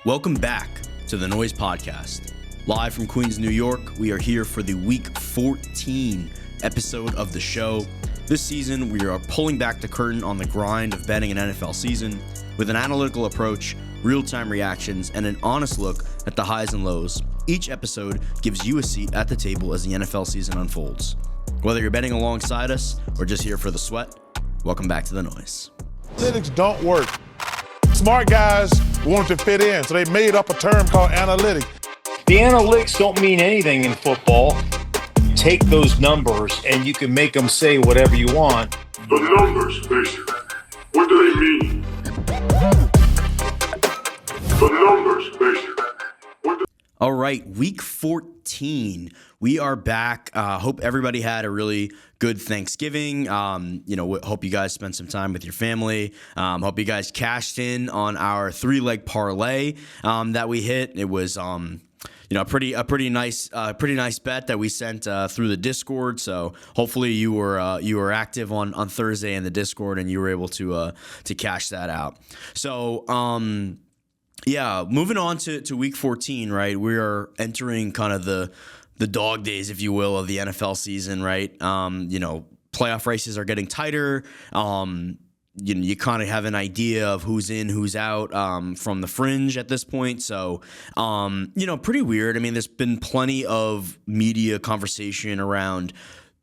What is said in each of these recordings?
Welcome back to the Noise Podcast. Live from Queens, New York, we are here for the Week 14 episode of the show. This season, we are pulling back the curtain on the grind of betting an NFL season with an analytical approach, real-time reactions, and an honest look at the highs and lows. Each episode gives you a seat at the table as the NFL season unfolds. Whether you're betting alongside us or just here for the sweat, welcome back to the Noise. Analytics don't work. Smart guys wanted to fit in, so they made up a term called analytics. The analytics don't mean anything in football. Take those numbers and you can make them say whatever you want. The numbers, basically. What do they mean? The numbers, basically. All right, Week 14. We are back. Hope everybody had a really good Thanksgiving. Hope you guys spent some time with your family. Hope you guys cashed in on our 3-leg parlay that we hit. It was a pretty nice bet that we sent through the Discord. So hopefully you were active on Thursday in the Discord and you were able to cash that out. So moving on to Week 14, right? We are entering kind of the dog days, if you will, of the NFL season, right? Playoff races are getting tighter. You kind of have an idea of who's in, who's out from the fringe at this point. So, pretty weird. I mean, there's been plenty of media conversation around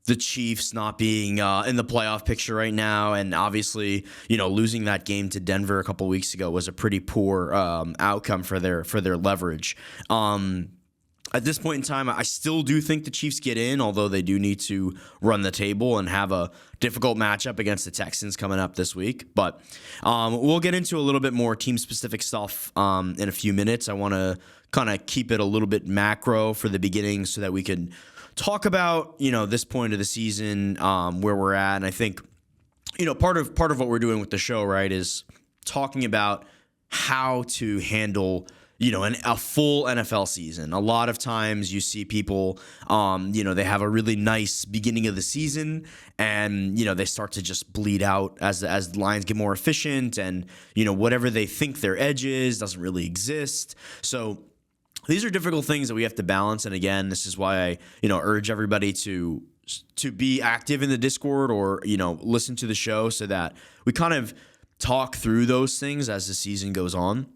the Chiefs not being in the playoff picture right now. And obviously, losing that game to Denver a couple weeks ago was a pretty poor outcome for their leverage. At this point in time, I still do think the Chiefs get in, although they do need to run the table and have a difficult matchup against the Texans coming up this week. But we'll get into a little bit more team-specific stuff in a few minutes. I want to kind of keep it a little bit macro for the beginning so that we can talk about, this point of the season, where we're at. And I think, part of what we're doing with the show, right, is talking about how to handle a full NFL season. A lot of times you see people, they have a really nice beginning of the season and, they start to just bleed out as the lines get more efficient and, whatever they think their edge is doesn't really exist. So these are difficult things that we have to balance. And again, this is why I, urge everybody to be active in the Discord or, listen to the show so that we kind of talk through those things as the season goes on.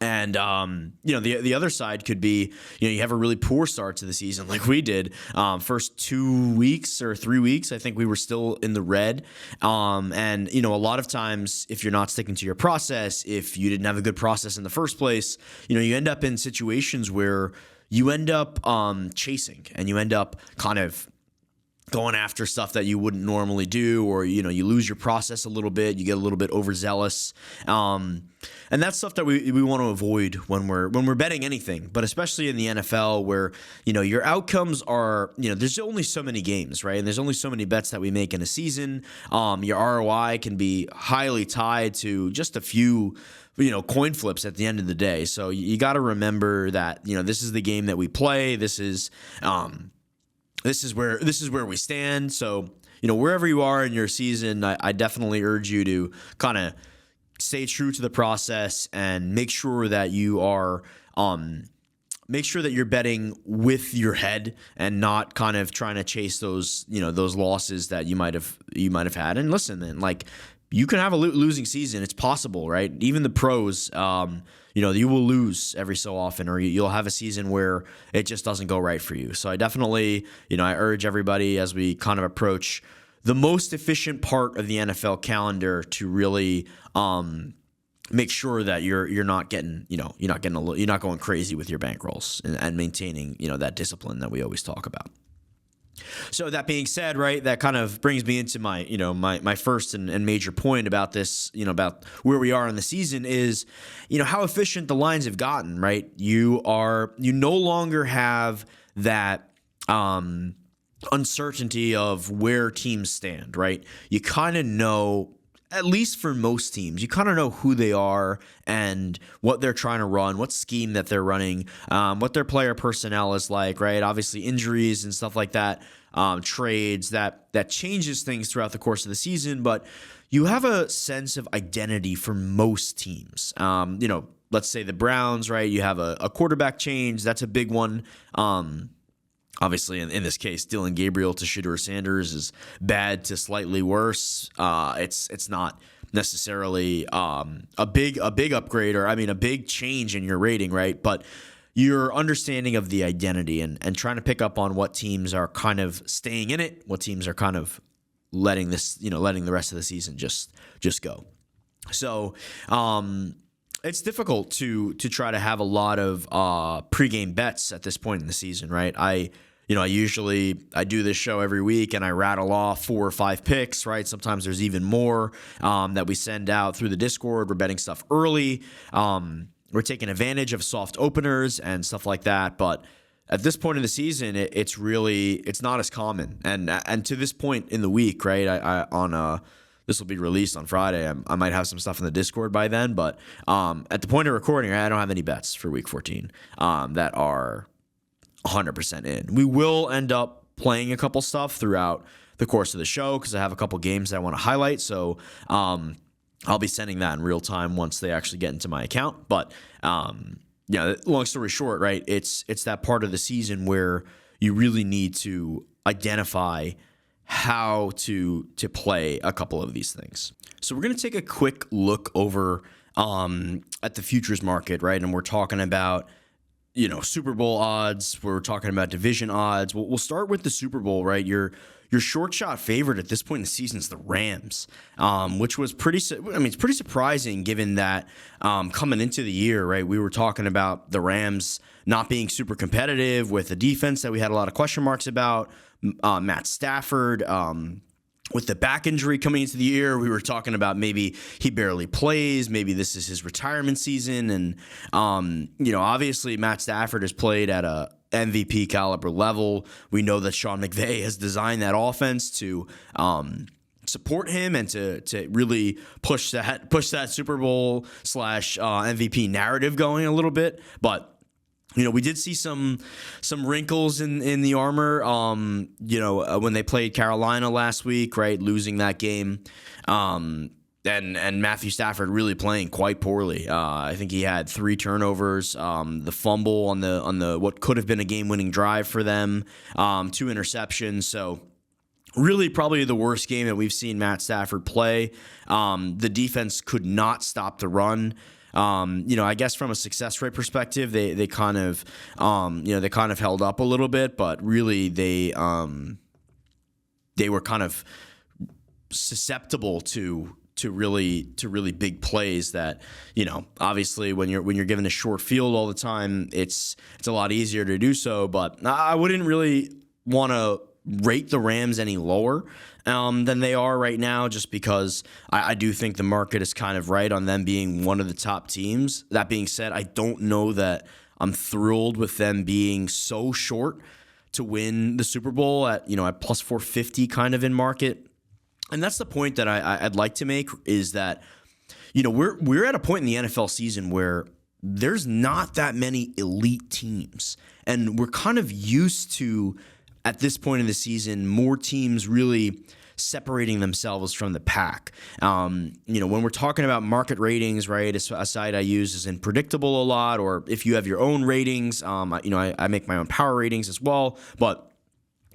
And, the other side could be, you have a really poor start to the season like we did. First 2 weeks or 3 weeks, I think we were still in the red. And a lot of times if you're not sticking to your process, if you didn't have a good process in the first place, you end up in situations where you end up chasing and you end up kind of going after stuff that you wouldn't normally do, or, you lose your process a little bit, you get a little bit overzealous. And that's stuff that we want to avoid when we're betting anything, but especially in the NFL where, your outcomes are, there's only so many games, right? And there's only so many bets that we make in a season. Your ROI can be highly tied to just a few coin flips at the end of the day. So you got to remember that, this is the game that we play. This is where we stand. So, wherever you are in your season, I definitely urge you to kind of stay true to the process and make sure that you are, make sure that you're betting with your head and not kind of trying to chase those, those losses that you might have had. And listen, then, like, you can have a losing season. It's possible, right? Even the pros, you will lose every so often, or you'll have a season where it just doesn't go right for you. So I definitely, I urge everybody as we kind of approach the most efficient part of the NFL calendar to really make sure that you're not getting, you're not going crazy with your bankrolls and maintaining, that discipline that we always talk about. So that being said, right, that kind of brings me into my, my first and major point about this, about where we are in the season is, how efficient the lines have gotten, right? You no longer have that uncertainty of where teams stand, right? You kind of know, at least for most teams, you kind of know who they are and what they're trying to run, what scheme that they're running, what their player personnel is like, right? Obviously injuries and stuff like that, trades, that changes things throughout the course of the season, but you have a sense of identity for most teams. let's say the Browns, right? You have a quarterback change. That's a big one. Obviously, in this case, Dylan Gabriel to Shedeur Sanders is bad to slightly worse. It's not necessarily a big upgrade, or a big change in your rating, right? But your understanding of the identity and trying to pick up on what teams are kind of staying in it, what teams are kind of letting the rest of the season just go. So it's difficult to try to have a lot of pregame bets at this point in the season, right? I do this show every week and I rattle off 4 or 5 picks, right? Sometimes there's even more that we send out through the Discord. We're betting stuff early. We're taking advantage of soft openers and stuff like that. But at this point in the season, it's not as common. And to this point in the week, right? This will be released on Friday. I might have some stuff in the Discord by then. But at the point of recording, I don't have any bets for Week 14 that are 100% in. We will end up playing a couple stuff throughout the course of the show because I have a couple games that I want to highlight. So I'll be sending that in real time once they actually get into my account. But long story short, right? It's that part of the season where you really need to identify how to play a couple of these things. So we're going to take a quick look over at the futures market, right? And we're talking about Super Bowl odds. We're talking about division odds. We'll start with the Super Bowl, right? Your short shot favorite at this point in the season is the Rams, which was it's pretty surprising given that coming into the year, right? We were talking about the Rams not being super competitive with the defense that we had a lot of question marks about. Matt Stafford, with the back injury coming into the year, we were talking about maybe he barely plays. Maybe this is his retirement season. And, obviously Matt Stafford has played at a MVP caliber level. We know that Sean McVay has designed that offense to support him and to really push that Super Bowl / MVP narrative going a little bit. But we did see some wrinkles in the armor, when they played Carolina last week, right? Losing that game. And Matthew Stafford really playing quite poorly. I think he had 3 turnovers, the fumble on the what could have been a game-winning drive for them, 2 interceptions. So really probably the worst game that we've seen Matt Stafford play. The defense could not stop the run. I guess from a success rate perspective, they kind of held up a little bit, but really they were kind of susceptible to really big plays that, obviously when you're given a short field all the time, it's a lot easier to do so. But I wouldn't really want to rate the Rams any lower than they are right now, just because I do think the market is kind of right on them being one of the top teams. That being said, I don't know that I'm thrilled with them being so short to win the Super Bowl at plus 450 kind of in market. And that's the point that I'd like to make, is that we're at a point in the NFL season where there's not that many elite teams, and we're kind of used to, at this point in the season, more teams really separating themselves from the pack. When we're talking about market ratings, right, a site I use is Unpredictable a lot, or if you have your own ratings, I make my own power ratings as well. But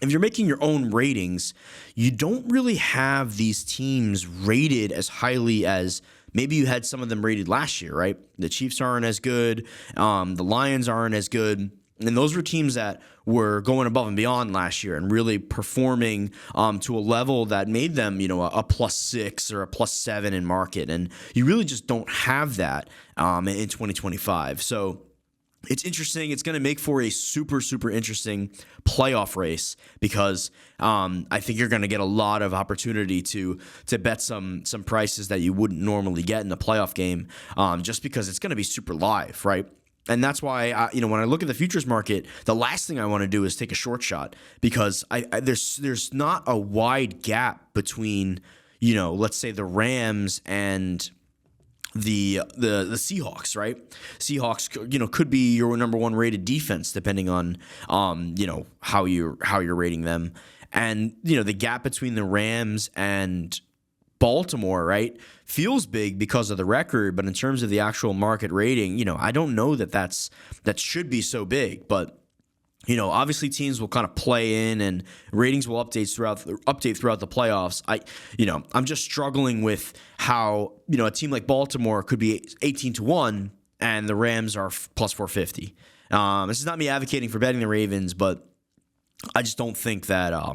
if you're making your own ratings, you don't really have these teams rated as highly as maybe you had some of them rated last year, right? The Chiefs aren't as good. The Lions aren't as good. And those were teams that were going above and beyond last year and really performing to a level that made them, a +6 or a +7 in market. And you really just don't have that in 2025. So it's interesting. It's going to make for a super, super interesting playoff race, because I think you're going to get a lot of opportunity to bet some prices that you wouldn't normally get in a playoff game, just because it's going to be super live, right? And that's why, when I look at the futures market, the last thing I want to do is take a short shot, because there's not a wide gap between, let's say the Rams and the Seahawks, right? Seahawks, could be your number 1 rated defense, depending on, how you're rating them. And, the gap between the Rams and Baltimore, right, feels big because of the record, but in terms of the actual market rating, I don't know that should be so big. But obviously teams will kind of play in, and ratings will update throughout the playoffs. I'm just struggling with how a team like Baltimore could be 18-1 and the Rams are plus 450. This is not me advocating for betting the Ravens, but I just don't think that I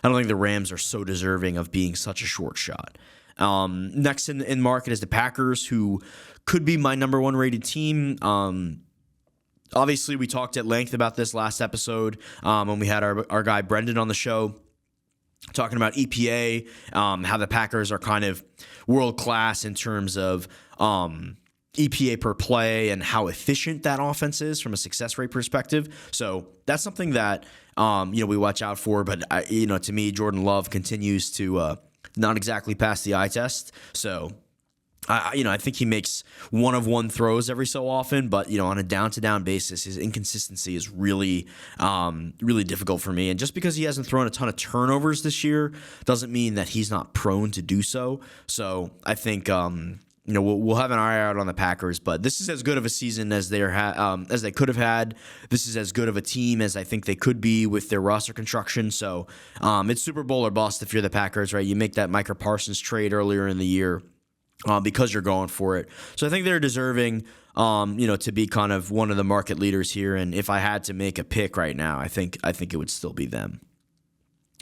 don't think the Rams are so deserving of being such a short shot. Next in market is the Packers, who could be my number one rated team. Obviously, we talked at length about this last episode when we had our guy Brendan on the show, talking about EPA, how the Packers are kind of world class in terms of EPA per play and how efficient that offense is from a success rate perspective. So that's something that we watch out for. But to me, Jordan Love continues to not exactly pass the eye test. So I think he makes one-of-one throws every so often, but on a down-to-down basis, his inconsistency is really, really difficult for me. And just because he hasn't thrown a ton of turnovers this year doesn't mean that he's not prone to do so. So I think we'll have an eye out on the Packers, but this is as good of a season as they could have had. This is as good of a team as I think they could be with their roster construction. So it's Super Bowl or bust if you're the Packers, right? You make that Micah Parsons trade earlier in the year. Because you're going for it. So I think they're deserving, to be kind of one of the market leaders here. And if I had to make a pick right now, I think it would still be them.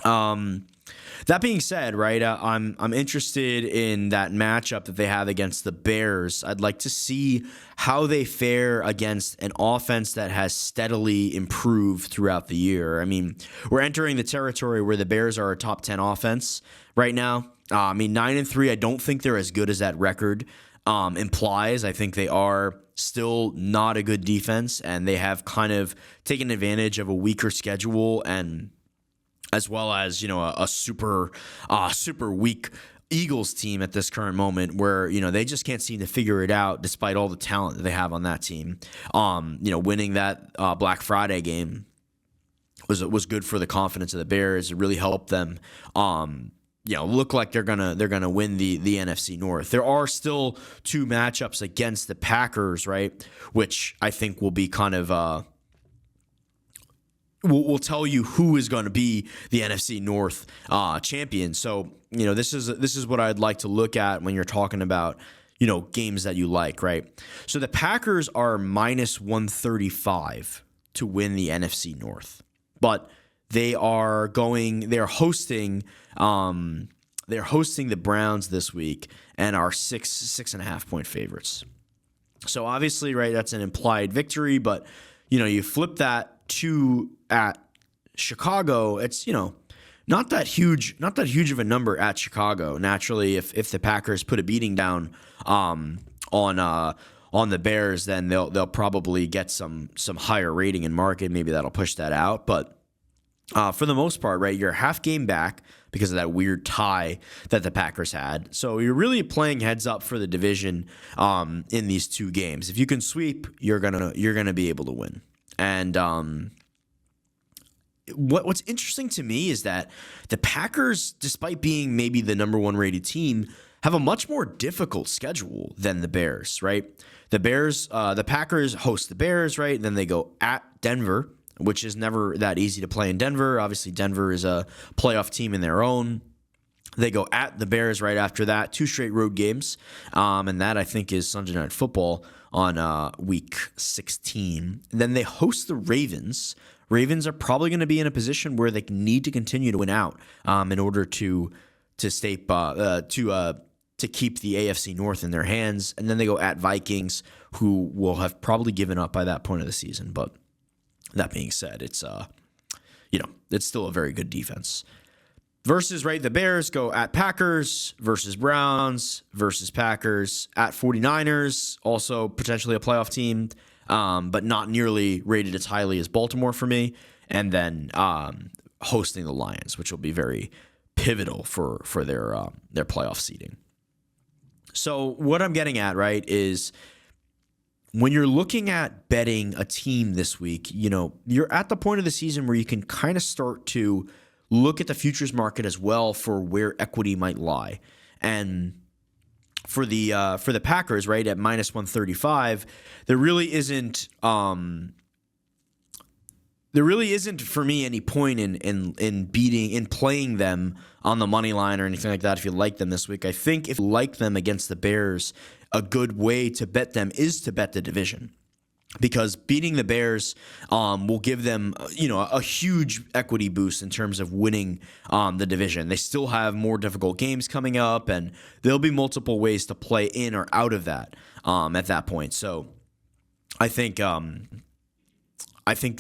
That being said, right, I'm interested in that matchup that they have against the Bears. I'd like to see how they fare against an offense that has steadily improved throughout the year. I mean, we're entering the territory where the Bears are a top 10 offense right now. 9-3, I don't think they're as good as that record implies. I think they are still not a good defense, and they have kind of taken advantage of a weaker schedule, and as well as a super weak Eagles team at this current moment, where they just can't seem to figure it out despite all the talent that they have on that team. Winning that Black Friday game was good for the confidence of the Bears. It really helped them. Look like they're gonna win the NFC North. There are still two matchups against the Packers, right? Which I think will be kind of will tell you who is going to be the NFC North champion. So this is what I'd like to look at when you're talking about games that you like, right? So the Packers are minus 135 to win the NFC North, but they're hosting the Browns this week and are 6.5 point favorites. So obviously, right, that's an implied victory, but you flip that to at Chicago, it's not that huge of a number at Chicago. Naturally, if the Packers put a beating down on the Bears, then they'll probably get some higher rating in market. Maybe that'll push that out, but for the most part, right, you're a half game back because of that weird tie that the Packers had. So you're really playing heads up for the division in these two games. If you can sweep, you're gonna be able to win. And what's interesting to me is that the Packers, despite being maybe the number one rated team, have a much more difficult schedule than the Bears, right? The Packers host the Bears, right? And then they go at Denver, which is never that easy to play in Denver. Obviously, Denver is a playoff team in their own. They go at the Bears right after that, 2 straight road games. And that, I think, is Sunday Night Football on week 16. And then they host the Ravens. Ravens are probably going to be in a position where they need to continue to win out in order to stay to keep the AFC North in their hands. And then they go at Vikings, who will have probably given up by that point of the season. But that being said, it's still a very good defense. Versus, right, the Bears go at Packers versus Browns versus Packers at 49ers, also potentially a playoff team, but not nearly rated as highly as Baltimore for me. And then hosting the Lions, which will be very pivotal for their playoff seeding. So what I'm getting at, right, is when you're looking at betting a team this week, you're at the point of the season where you can kind of start to look at the futures market as well for where equity might lie. And for the Packers, right, at minus 135, there really isn't for me any point in playing them on the money line or anything like that if you like them this week. I think if you like them against the Bears, a good way to bet them is to bet the division. Because beating the Bears will give them, a huge equity boost in terms of winning the division. They still have more difficult games coming up, and there'll be multiple ways to play in or out of that at that point. So I think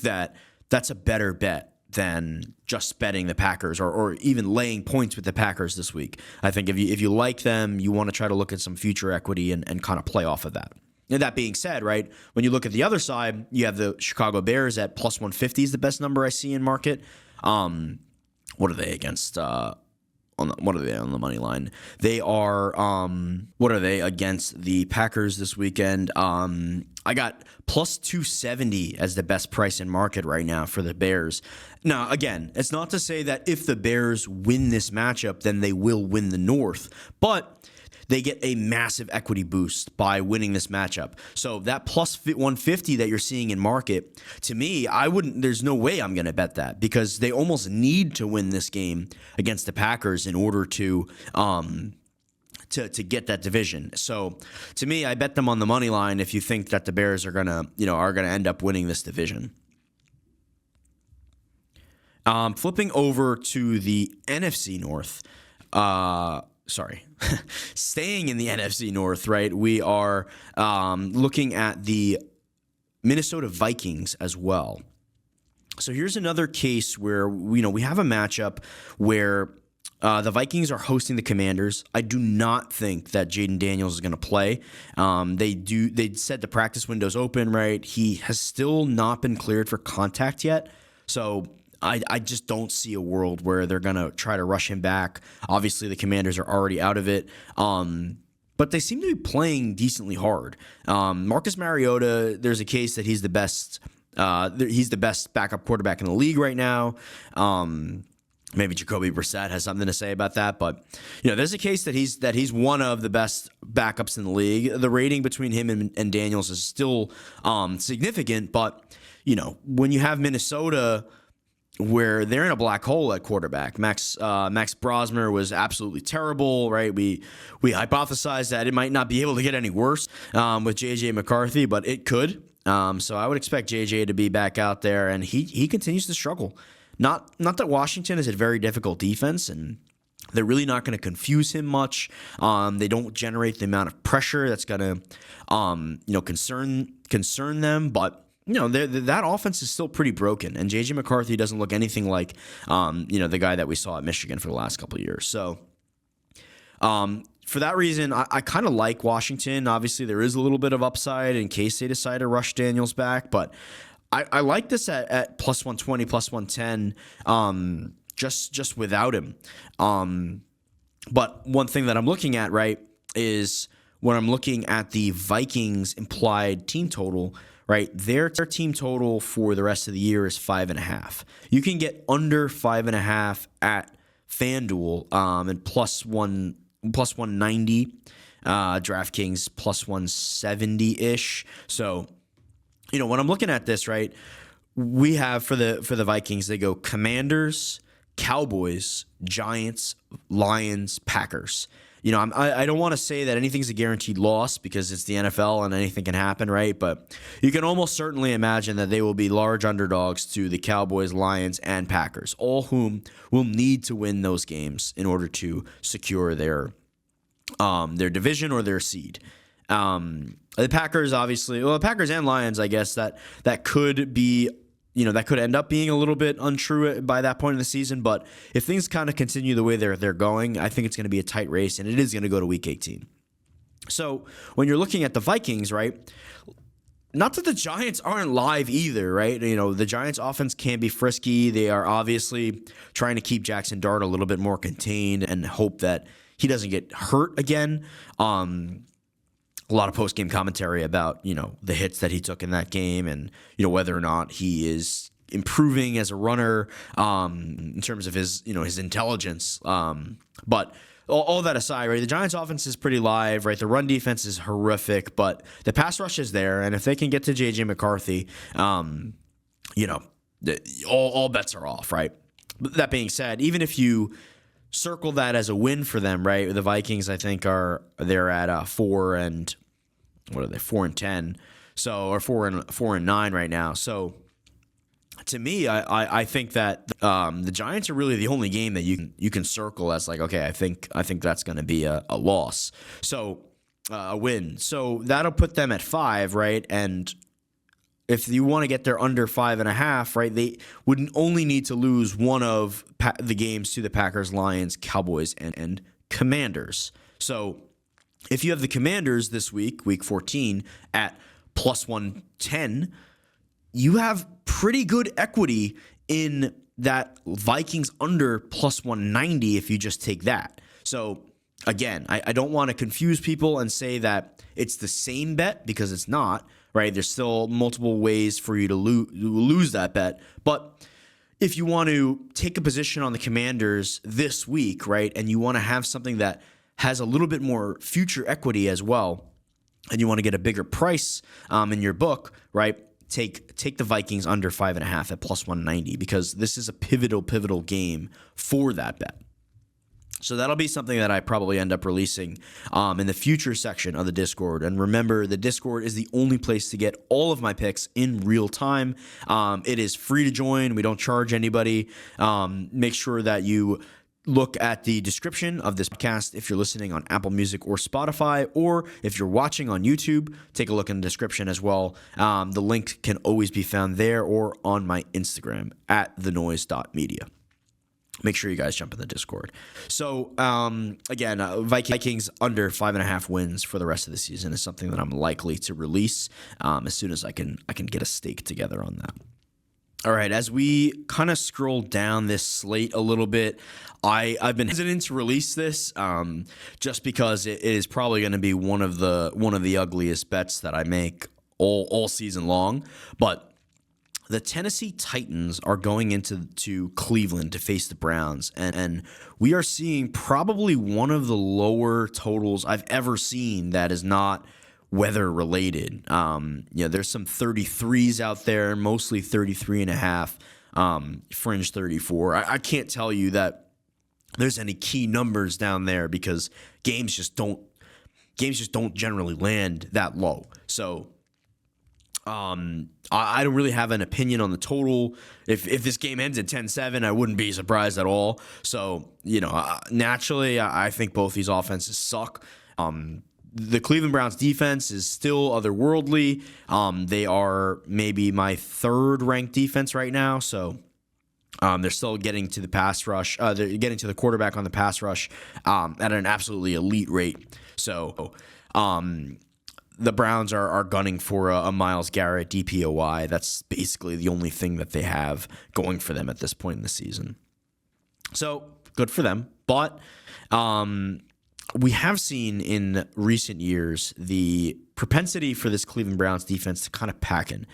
that that's a better bet than just betting the Packers or even laying points with the Packers this week. I think if you like them, you want to try to look at some future equity and kind of play off of that. And that being said, right, when you look at the other side, you have the Chicago Bears at plus 150 is the best number I see in market. What are they against? What are they on the money line? They are. What are they against the Packers this weekend? I got plus 270 as the best price in market right now for the Bears. Now, again, it's not to say that if the Bears win this matchup, then they will win the North, but they get a massive equity boost by winning this matchup. So that plus 150 that you're seeing in market, to me, there's no way I'm going to bet that because they almost need to win this game against the Packers in order to get that division. So to me, I bet them on the money line if you think that the Bears are going to end up winning this division. Flipping over to the NFC North, staying in the NFC North, right? We are looking at the Minnesota Vikings as well. So here's another case where we have a matchup where the Vikings are hosting the Commanders. I do not think that Jaden Daniels is going to play. They said the practice window's open, right? He has still not been cleared for contact yet. So I just don't see a world where they're going to try to rush him back. Obviously, the Commanders are already out of it. But they seem to be playing decently hard. Marcus Mariota, there's a case that he's the best backup quarterback in the league right now. Maybe Jacoby Brissett has something to say about that, but there's a case that he's one of the best backups in the league. The rating between him and Daniels is still significant, but when you have Minnesota, where they're in a black hole at quarterback. Max Brosmer was absolutely terrible, right? We hypothesized that it might not be able to get any worse with J.J. McCarthy, but it could. So I would expect J.J. to be back out there, and he continues to struggle. Not that Washington is a very difficult defense, and they're really not going to confuse him much. They don't generate the amount of pressure that's going to concern them, but that offense is still pretty broken, and J.J. McCarthy doesn't look anything like, the guy that we saw at Michigan for the last couple of years. So, for that reason, I kind of like Washington. Obviously, there is a little bit of upside in case they decide to rush Daniels back, but I like this at plus 120, plus 110, just without him. But one thing that I'm looking at, right, is when I'm looking at the Vikings implied team total. Right, their team total for the rest of the year is 5.5. You can get under 5.5 at FanDuel and plus 190. DraftKings plus 170-ish. So, when I'm looking at this, right, we have for the Vikings, they go Commanders, Cowboys, Giants, Lions, Packers. I don't want to say that anything's a guaranteed loss because it's the NFL and anything can happen, right? But you can almost certainly imagine that they will be large underdogs to the Cowboys, Lions, and Packers, all whom will need to win those games in order to secure their division or their seed. The Packers, obviously, the Packers and Lions, I guess that could be. That could end up being a little bit untrue by that point in the season. But if things kind of continue the way they're going, I think it's going to be a tight race, and it is going to go to Week 18. So when you're looking at the Vikings, right, not that the Giants aren't live either, right? The Giants' offense can be frisky. They are obviously trying to keep Jackson Dart a little bit more contained and hope that he doesn't get hurt again. A lot of post-game commentary about, the hits that he took in that game and, whether or not he is improving as a runner in terms of his, his intelligence. But all that aside, right, the Giants' offense is pretty live, right? The run defense is horrific, but the pass rush is there, and if they can get to J.J. McCarthy, all bets are off, right? But that being said, even if you circle that as a win for them, right? The Vikings, I think, they're at 4 and 10, so or 4-9 right now. So to me, I think that the Giants are really the only game that you can circle as like, okay, I think that's going to be a loss, so a win. So that'll put them at 5, right? And if you want to get there under 5.5, right, they would only need to lose one of the games to the Packers, Lions, Cowboys, and Commanders. So if you have the Commanders this week, week 14, at plus 110, you have pretty good equity in that Vikings under plus 190 if you just take that. So again, I don't want to confuse people and say that it's the same bet, because it's not, right? There's still multiple ways for you to lose that bet. But if you want to take a position on the Commanders this week, right, and you want to have something that has a little bit more future equity as well, and you want to get a bigger price in your book, right, take the Vikings under 5.5 at plus 190, because this is a pivotal game for that bet. So that'll be something that I probably end up releasing in the future section of the Discord. And remember, the Discord is the only place to get all of my picks in real time. It is free to join. We don't charge anybody. Make sure that you look at the description of this podcast if you're listening on Apple Music or Spotify, or if you're watching on YouTube, take a look in the description as well. The link can always be found there or on my Instagram at thenoise.media. Make sure you guys jump in the Discord. So, again, Vikings under 5.5 wins for the rest of the season is something that I'm likely to release as soon as I can get a stake together on that. All right, as we kind of scroll down this slate a little bit, I've been hesitant to release this just because it is probably going to be one of the ugliest bets that I make all season long, but the Tennessee Titans are going into Cleveland to face the Browns, and we are seeing probably one of the lower totals I've ever seen that is not weather related. There's some 33s out there, mostly 33.5, fringe 34. I can't tell you that there's any key numbers down there because games just don't generally land that low. So I don't really have an opinion on the total. If this game ends at 10-7, I wouldn't be surprised at all. So, naturally, I think both these offenses suck. The Cleveland Browns defense is still otherworldly. They are maybe my third ranked defense right now. So they're still getting to the pass rush. They're getting to the quarterback on the pass rush at an absolutely elite rate. So the Browns are gunning for a Myles Garrett DPOY. That's basically the only thing that they have going for them at this point in the season. So good for them. But we have seen in recent years the propensity for this Cleveland Browns defense to kind of pack in.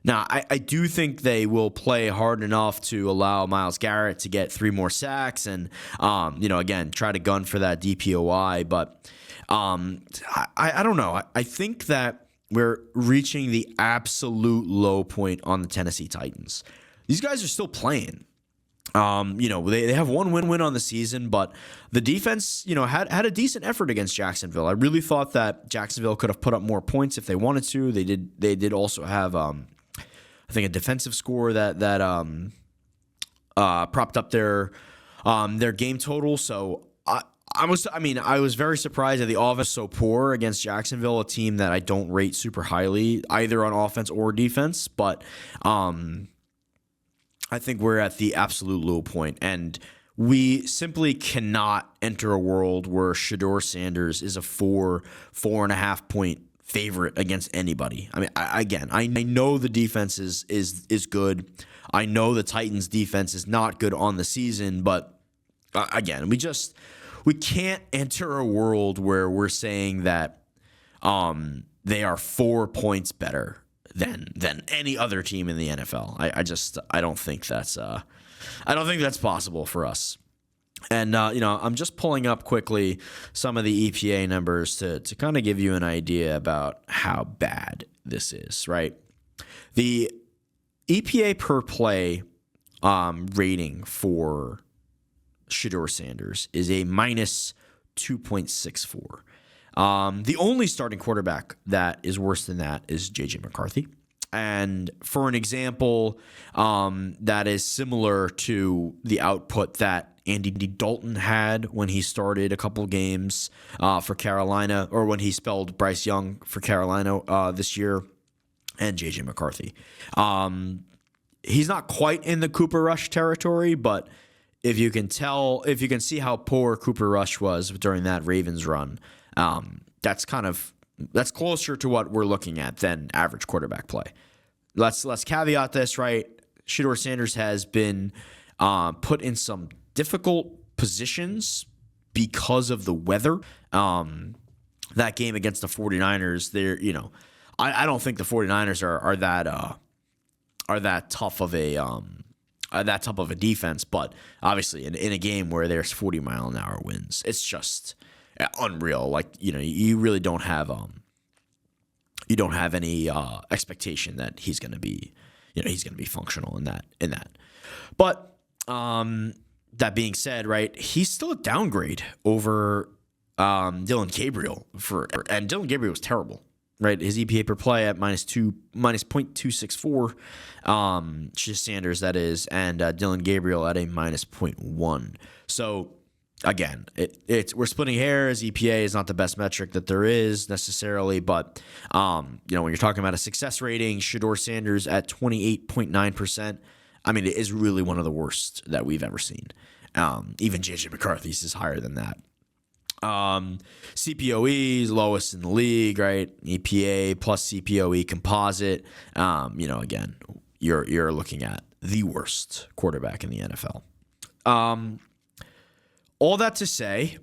Now, I do think they will play hard enough to allow Myles Garrett to get 3 more sacks and, again, try to gun for that DPOY. But I don't know. I think that we're reaching the absolute low point on the Tennessee Titans. These guys are still playing. They have one win on the season, but the defense, had a decent effort against Jacksonville. I really thought that Jacksonville could have put up more points if they wanted to. They did also have, I think, a defensive score that propped up their game total. So I was very surprised that the offense was so poor against Jacksonville, a team that I don't rate super highly either on offense or defense. But I think we're at the absolute low point, and we simply cannot enter a world where Shedeur Sanders is a 4.5 point favorite against anybody. I mean, I know the defense is good. I know the Titans' defense is not good on the season, but again, we can't enter a world where we're saying that they are 4 points better than any other team in the NFL. I don't think that's possible for us. And, I'm just pulling up quickly some of the EPA numbers to kind of give you an idea about how bad this is, right? The EPA per play rating for Shedeur Sanders is a minus 2.64. The only starting quarterback that is worse than that is J.J. McCarthy. And for an example that is similar to the output that Andy Dalton had when he started a couple games for Carolina, or when he spelled Bryce Young for Carolina this year, and J.J. McCarthy. He's not quite in the Cooper Rush territory, but if you can see how poor Cooper Rush was during that Ravens run, that's closer to what we're looking at than average quarterback play. Let's caveat this, right? Shedeur Sanders has been put in some difficult positions because of the weather. That game against the 49ers, I don't think the 49ers are that tough of a defense, but obviously in a game where there's 40-mile-an-hour winds, it's just unreal. Like, you really don't have any expectation that he's going to be functional in that. But that being said, right, he's still a downgrade over Dillon Gabriel and Dillon Gabriel was terrible. Right, his EPA per play at minus 0.264. Sanders, that is, and Dillon Gabriel at a minus 0.1. So again, we're splitting hairs. EPA is not the best metric that there is necessarily, but when you're talking about a success rating, Shedeur Sanders at 28.9%. I mean, it is really one of the worst that we've ever seen. Even J.J. McCarthy's is higher than that. CPOE is lowest in the league, right? EPA plus CPOE composite. Again, you're looking at the worst quarterback in the NFL. All that to say,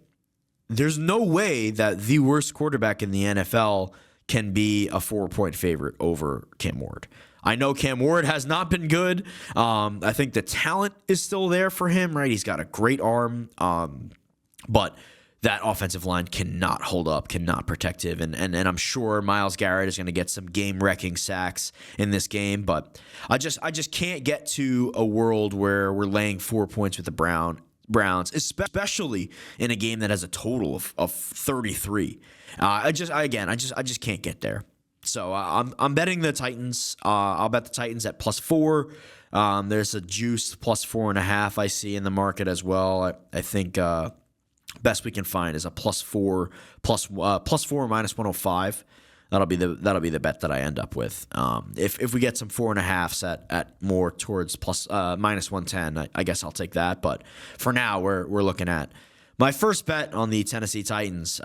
there's no way that the worst quarterback in the NFL can be a 4-point favorite over Cam Ward. I know Cam Ward has not been good. I think the talent is still there for him, right? He's got a great arm, but that offensive line cannot hold up, cannot protect him. And I'm sure Myles Garrett is going to get some game-wrecking sacks in this game. But I just can't get to a world where we're laying 4 points with the Browns, especially in a game that has a total of 33. I just can't get there. So I'm betting the Titans. I'll bet the Titans at +4. There's a juiced +4.5 I see in the market as well. I think best we can find is a +4 minus 105. That'll be the bet that I end up with. If we get some 4.5s at more towards minus 110, I guess I'll take that. But for now, we're looking at my first bet on the Tennessee Titans.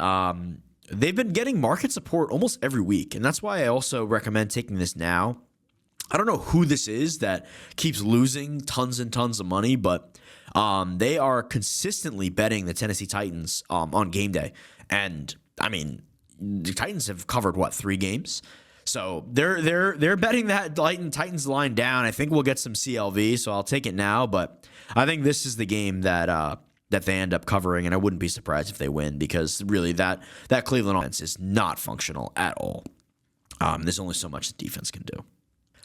They've been getting market support almost every week, and that's why I also recommend taking this now. I don't know who this is that keeps losing tons and tons of money, but they are consistently betting the Tennessee Titans on game day. And I mean, the Titans have covered 3 games, so they're betting that Titans line down. I think we'll get some CLV, so I'll take it now. But I think this is the game that they end up covering, and I wouldn't be surprised if they win, because really that Cleveland offense is not functional at all. There's only so much the defense can do.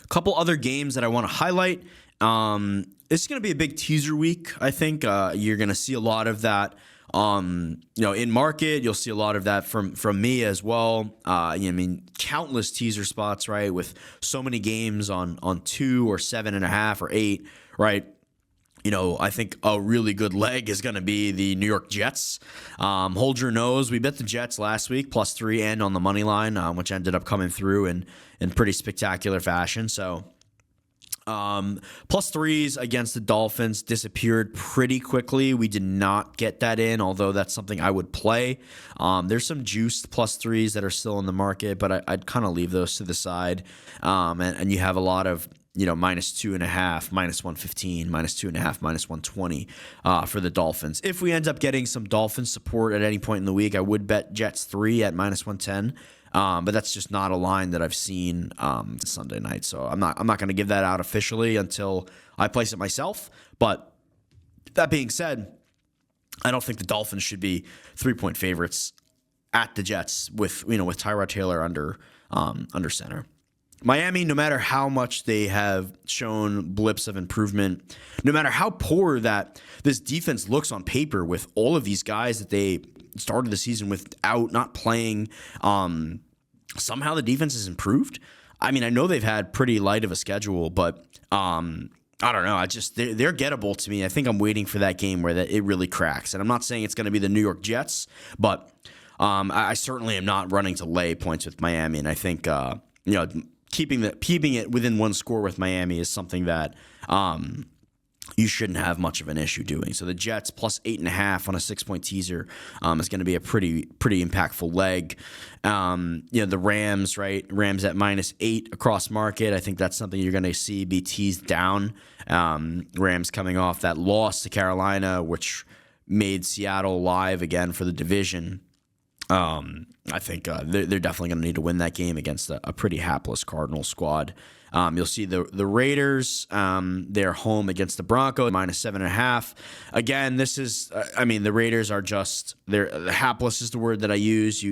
A couple other games that I want to highlight. It's going to be a big teaser week. I think you're going to see a lot of that. In market, you'll see a lot of that from me as well. Countless teaser spots, right? With so many games on 2 or 7.5 or 8, right? I think a really good leg is going to be the New York Jets. Hold your nose. We bet the Jets last week +3 and on the money line, which ended up coming through in pretty spectacular fashion. So +3s against the Dolphins disappeared pretty quickly. We did not get that in, although that's something I would play. There's some juiced +3s that are still in the market, but I'd kind of leave those to the side. And you have a lot of -2.5, -115, -2.5, -120 for the Dolphins. If we end up getting some Dolphins support at any point in the week, I would bet Jets 3 at -110. But that's just not a line that I've seen Sunday night. So I'm not going to give that out officially until I place it myself. But that being said, I don't think the Dolphins should be 3-point favorites at the Jets with Tyrod Taylor under center. Miami, no matter how much they have shown blips of improvement, no matter how poor that this defense looks on paper with all of these guys that they started the season without not playing, somehow the defense has improved. I mean, I know they've had pretty light of a schedule, but I don't know. They're gettable to me. I think I'm waiting for that game where it really cracks. And I'm not saying it's going to be the New York Jets, but I certainly am not running to lay points with Miami. And I think keeping it within one score with Miami is something that you shouldn't have much of an issue doing. So the Jets plus 8.5 on a 6-point teaser is going to be a pretty impactful leg. The Rams, right? Rams at -8 across market. I think that's something you're going to see be teased down. Rams coming off that loss to Carolina, which made Seattle live again for the division. I think they're definitely going to need to win that game against a pretty hapless Cardinals squad. You'll see the Raiders, they're home against the Broncos, -7.5. Again, this is, the Raiders are hapless is the word that I use.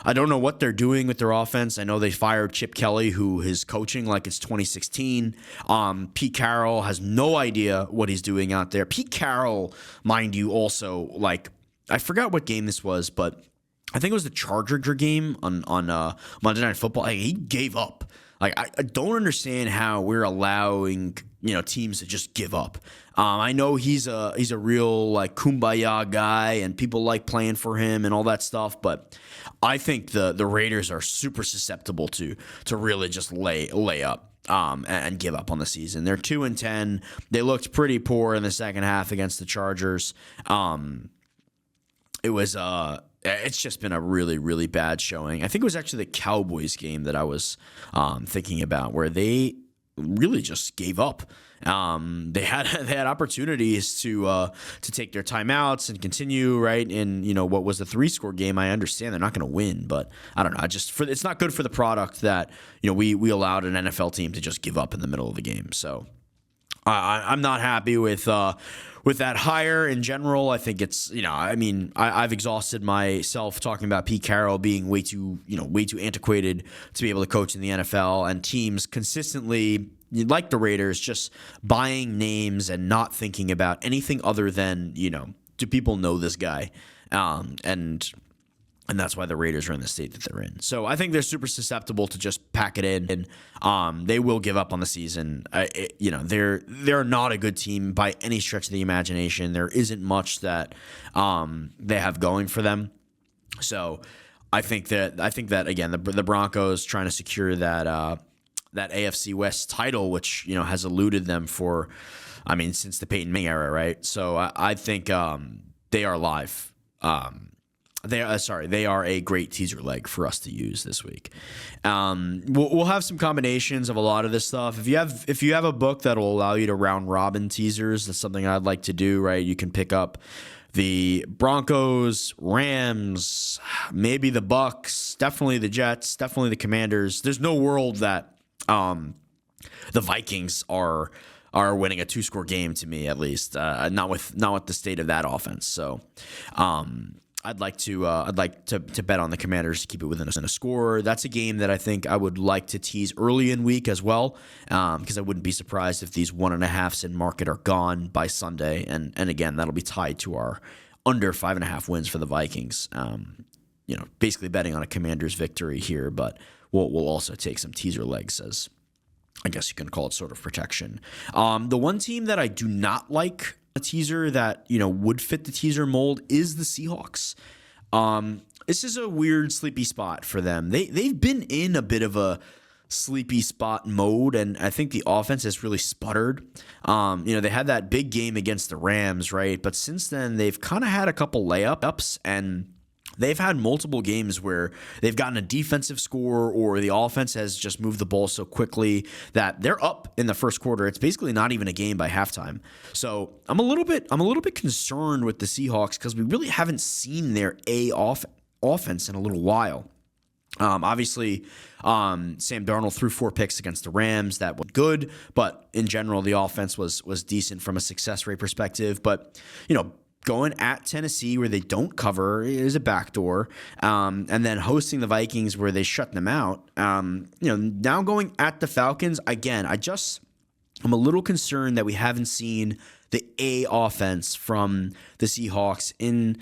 I don't know what they're doing with their offense. I know they fired Chip Kelly, who is coaching like it's 2016. Pete Carroll has no idea what he's doing out there. Pete Carroll, mind you, also, I forgot what game this was, but I think it was the Charger game on Monday Night Football. He gave up. I don't understand how we're allowing teams to just give up. I know he's a real kumbaya guy and people like playing for him and all that stuff, but I think the Raiders are super susceptible to really just lay up and give up on the season. They're 2-10. They looked pretty poor in the second half against the Chargers. It's just been a really, really bad showing. I think it was actually the Cowboys game that I was thinking about, where they really just gave up. They had opportunities to take their timeouts and continue, right? In what was the 3-score game. I understand they're not going to win, but I don't know. It's not good for the product that we allowed an NFL team to just give up in the middle of the game. So I'm not happy with that hire in general. I think it's I've exhausted myself talking about Pete Carroll being way too antiquated to be able to coach in the NFL, and teams consistently, like the Raiders, just buying names and not thinking about anything other than do people know this guy, and that's why the Raiders are in the state that they're in. So I think they're super susceptible to just pack it in, and they will give up on the season. They're not a good team by any stretch of the imagination. There isn't much that they have going for them. So I think that again, the Broncos trying to secure that AFC West title, which has eluded them since the Peyton Manning era, right? So I think they are live. They are a great teaser leg for us to use this week. We'll have some combinations of a lot of this stuff. If you have a book that will allow you to round robin teasers, that's something I'd like to do, right? You can pick up the Broncos, Rams, maybe the Bucks, definitely the Jets, definitely the Commanders. There's no world that the Vikings are winning a 2-score game, to me at least. Not with the state of that offense. So I'd like to bet on the Commanders to keep it within a score. That's a game that I think I would like to tease early in week as well, because I wouldn't be surprised if these 1.5s in market are gone by Sunday. And again, that'll be tied to our under 5.5 wins for the Vikings. Basically betting on a Commanders victory here, but we'll also take some teaser legs as, I guess you can call it, sort of protection. The one team that I do not like a teaser that would fit the teaser mold is the Seahawks. This is a weird sleepy spot for them. They've been in a bit of a sleepy spot mode, and I think the offense has really sputtered. They had that big game against the Rams, right? But since then, they've kind of had a couple layups, and they've had multiple games where they've gotten a defensive score, or the offense has just moved the ball so quickly that they're up in the first quarter. It's basically not even a game by halftime. So I'm a little bit concerned with the Seahawks, because we really haven't seen their offense in a little while. Obviously, Sam Darnold threw 4 picks against the Rams. That was good, but in general, the offense was decent from a success rate perspective. But going at Tennessee where they don't cover is a backdoor, and then hosting the Vikings where they shut them out. Now going at the Falcons again, I'm a little concerned that we haven't seen the A offense from the Seahawks in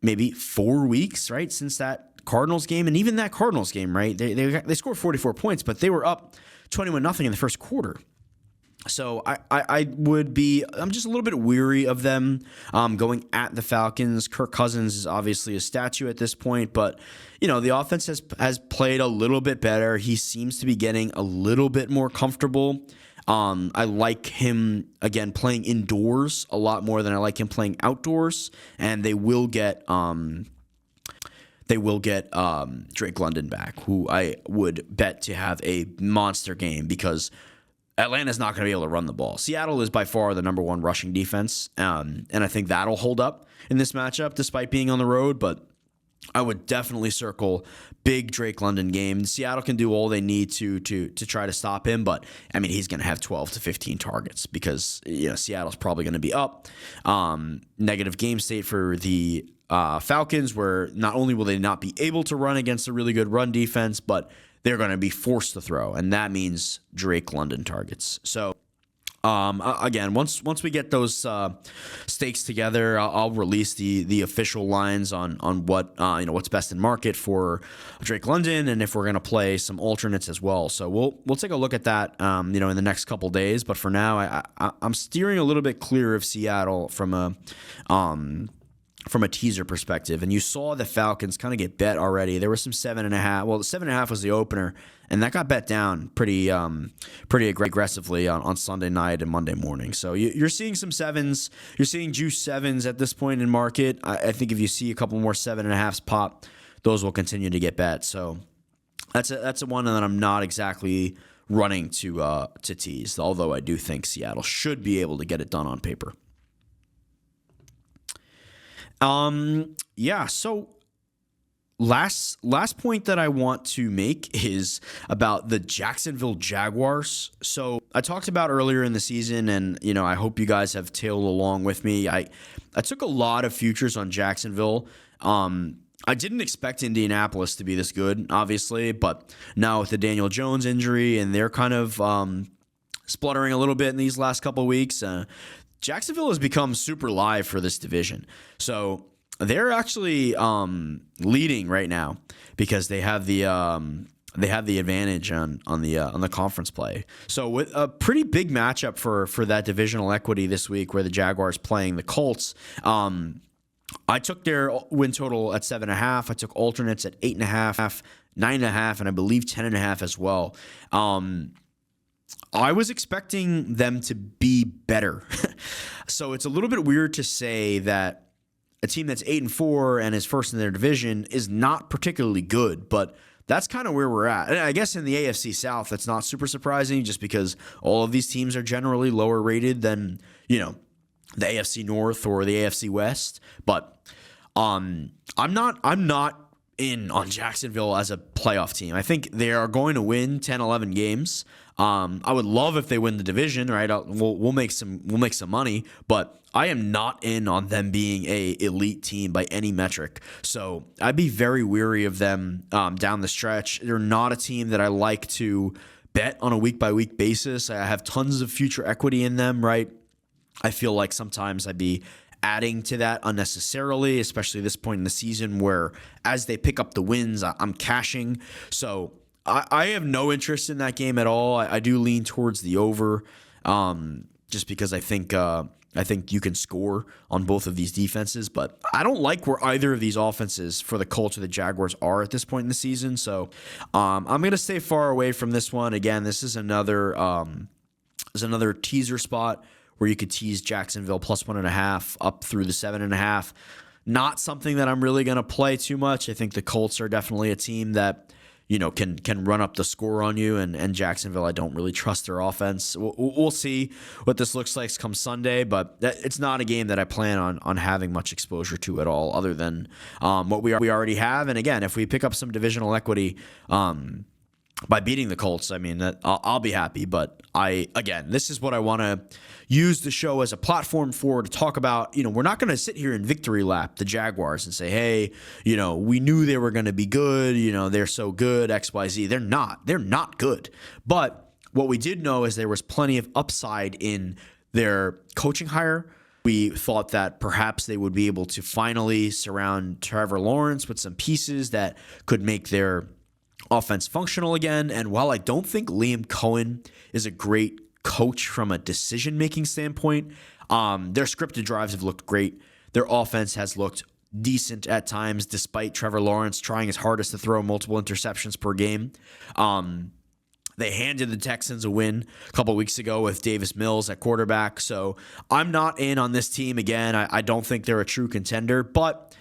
maybe 4 weeks, right, since that Cardinals game. And even that Cardinals game, right, they scored 44 points, but they were up 21-0 in the first quarter. So I'm just a little bit weary of them going at the Falcons. Kirk Cousins is obviously a statue at this point, but the offense has played a little bit better. He seems to be getting a little bit more comfortable. I like him, again, playing indoors a lot more than I like him playing outdoors. And they will get Drake London back, who I would bet to have a monster game because Atlanta's not going to be able to run the ball. Seattle is by far the number one rushing defense, and I think that'll hold up in this matchup despite being on the road, but I would definitely circle big Drake London game. Seattle can do all they need to try to stop him, but I mean he's going to have 12 to 15 targets because Seattle's probably going to be up. Negative game state for the Falcons, where not only will they not be able to run against a really good run defense, but they're going to be forced to throw, and that means Drake London targets. So again, once we get those stakes together, I'll release the official lines on what what's best in market for Drake London, and if we're going to play some alternates as well. So we'll take a look at that in the next couple days. But for now, I'm steering a little bit clear of Seattle from a teaser perspective. And you saw the Falcons kind of get bet already. There was some 7.5. Well, the 7.5 was the opener, and that got bet down pretty aggressively on Sunday night and Monday morning. So you're seeing some sevens. You're seeing juice sevens at this point in market. I think if you see a couple more 7.5s pop, those will continue to get bet. So that's a one that I'm not exactly running to tease, although I do think Seattle should be able to get it done on paper. So last point that I want to make is about the Jacksonville Jaguars. So I talked about earlier in the season, and I hope you guys have tailed along with me. I took a lot of futures on Jacksonville. I didn't expect Indianapolis to be this good, obviously, but now with the Daniel Jones injury and they're kind of spluttering a little bit in these last couple of weeks, Jacksonville has become super live for this division. So they're actually leading right now because they have the advantage on the conference play. So with a pretty big matchup for that divisional equity this week, where the Jaguars playing the Colts. I took their win total at 7.5. I took alternates at 8.5, 9.5, and I believe 10.5 as well. I was expecting them to be better. So it's a little bit weird to say that a team that's 8-4 and is first in their division is not particularly good, but that's kind of where we're at. And I guess in the AFC South, that's not super surprising just because all of these teams are generally lower rated than, the AFC North or the AFC West. But I'm not in on Jacksonville as a playoff team. I think they are going to win 10, 11 games. I would love if they win the division, right? We'll make some money, but I am not in on them being a elite team by any metric. So I'd be very weary of them down the stretch. They're not a team that I like to bet on a week by week basis. I have tons of future equity in them, right? I feel like sometimes I'd be adding to that unnecessarily, especially at this point in the season where as they pick up the wins, I'm cashing. So I have no interest in that game at all. I do lean towards the over just because I think you can score on both of these defenses, but I don't like where either of these offenses for the Colts or the Jaguars are at this point in the season. So I'm going to stay far away from this one. Again, this is another teaser spot where you could tease Jacksonville plus 1.5 up through the 7.5. Not something that I'm really going to play too much. I think the Colts are definitely a team that can run up the score on you, and Jacksonville, I don't really trust their offense. We'll see what this looks like come Sunday, but it's not a game that I plan on having much exposure to at all, other than what we already have. And again, if we pick up some divisional equity, by beating the Colts, I mean, that I'll be happy. But this is what I want to use the show as a platform for, to talk about. We're not going to sit here and victory lap the Jaguars and say, hey, we knew they were going to be good. They're so good, XYZ. They're not. They're not good. But what we did know is there was plenty of upside in their coaching hire. We thought that perhaps they would be able to finally surround Trevor Lawrence with some pieces that could make their offense functional again. And while I don't think Liam Cohen is a great coach from a decision-making standpoint, their scripted drives have looked great. Their offense has looked decent at times, despite Trevor Lawrence trying his hardest to throw multiple interceptions per game. They handed the Texans a win a couple weeks ago with Davis Mills at quarterback. So I'm not in on this team again. I don't think they're a true contender, but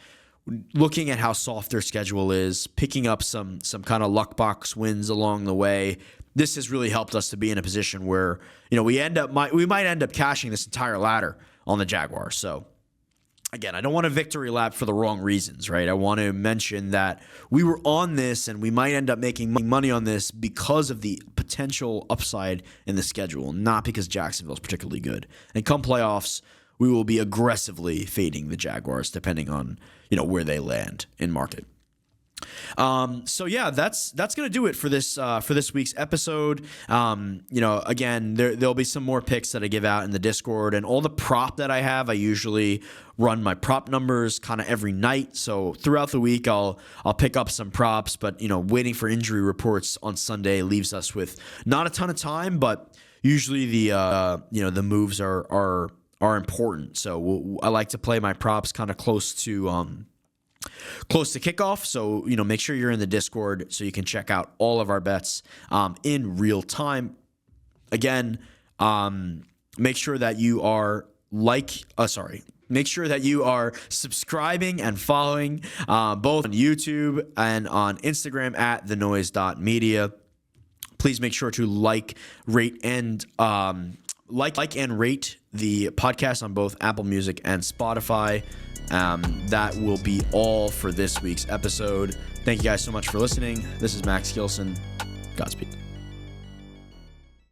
looking at how soft their schedule is, picking up some kind of luck box wins along the way, this has really helped us to be in a position where we might end up cashing this entire ladder on the Jaguars. So again, I don't want a victory lap for the wrong reasons, right? I want to mention that we were on this and we might end up making money on this because of the potential upside in the schedule, not because Jacksonville's particularly good. And come playoffs, we will be aggressively fading the Jaguars depending on where they land in market. So yeah, that's gonna do it for this week's episode. Again, there'll be some more picks that I give out in the Discord, and all the prop that I have. I usually run my prop numbers kind of every night. So throughout the week, I'll pick up some props, but waiting for injury reports on Sunday leaves us with not a ton of time. But usually the moves are important. So I like to play my props kind of close to kickoff. So, make sure you're in the Discord so you can check out all of our bets in real time. Again, make sure that you are make sure that you are subscribing and following both on YouTube and on Instagram at thenoise.media. Please make sure to rate and rate the podcast on both Apple Music and Spotify. That will be all for this week's episode. Thank you guys so much for listening. This is Max Gilson. Godspeed.